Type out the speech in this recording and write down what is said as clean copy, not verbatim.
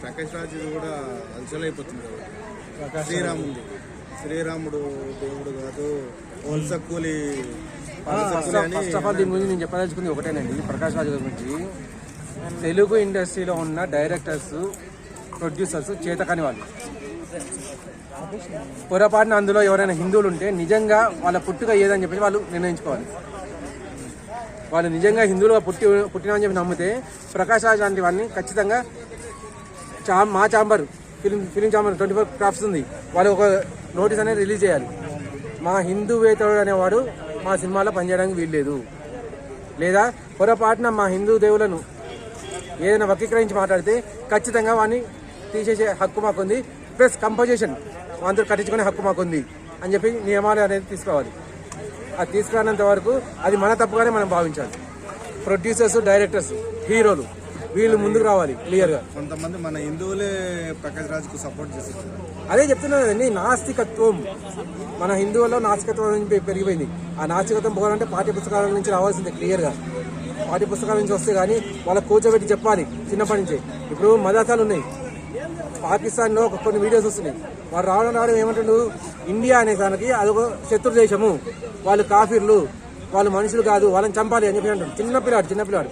ప్రకాష్ రాజ్ కూడా అలసలైపోతుంది కదా. శ్రీరాముడు దేవుడు కాదు, వలస కూలి. ఫస్ట్ ఆఫ్ ఆల్ దీని గురించి నేను చెప్పదలుచుకుంది ఒకటేనండి. ప్రకాష్ రాజ్ గురించి తెలుగు ఇండస్ట్రీలో ఉన్న డైరెక్టర్స్, ప్రొడ్యూసర్స్ చేతకాని వాళ్ళు. పొరపాటున అందులో ఎవరైనా హిందువులు ఉంటే నిజంగా వాళ్ళ పుట్టుక ఏదని చెప్పి వాళ్ళు నిర్ణయించుకోవాలి. వాళ్ళు నిజంగా హిందువులుగా పుట్టినా అని చెప్పి నమ్మితే ప్రకాష్ రాజ్ లాంటి వాడిని ఖచ్చితంగా మా ఛాంబర్ ఫిలిం ఛాంబర్ 24 క్రాఫ్ట్స్ ఉంది, వాళ్ళు ఒక నోటీస్ అనేది రిలీజ్ చేయాలి. మా హిందూవేతరుడు అనేవాడు మా సినిమాలో పనిచేయడానికి వీల్లేదు. లేదా పొరపాటున మా హిందూ దేవులను ఏదైనా వక్రీకరించి మాట్లాడితే ఖచ్చితంగా వాడిని తీసేసే హక్కు మాకుంది. ప్లస్ కంపోజిషన్ అందరూ కట్టించుకునే హక్కు మాకుంది అని చెప్పి నియమాలు అనేది తీసుకోవాలి. అది తీసుకురానంత వరకు అది మన తప్పుగానే మనం భావించాలి. ప్రొడ్యూసర్స్, డైరెక్టర్స్, హీరోలు వీళ్ళు ముందుకు రావాలి క్లియర్గా. కొంతమంది మన హిందువులే ప్రకాష్ రాజ్కు సపోర్ట్ చేస్తారు. అదే చెప్తున్నా కదండి, నాస్తికత్వం మన హిందువుల్లో నాస్తికత్వం పెరిగిపోయింది. ఆ నాస్తికత్వం పోవాలంటే పాఠ్య పుస్తకాల నుంచి రావాల్సిందే క్లియర్గా. పాఠ్య పుస్తకాల నుంచి వస్తే కానీ వాళ్ళకి కూర్చోబెట్టి చెప్పాలి చిన్నప్పటి నుంచే. ఇప్పుడు మదర్సాలు ఉన్నాయి, పాకిస్తాన్లో కొన్ని వీడియోస్ వస్తున్నాయి. వాడు రావడం ఏమంటాడు, ఇండియా అనే దానికి అదొక శత్రు దేశము, వాళ్ళు కాఫీర్లు, వాళ్ళు మనుషులు కాదు, వాళ్ళని చంపాలి అని చెప్పి అంటాడు. చిన్నపిల్లాడు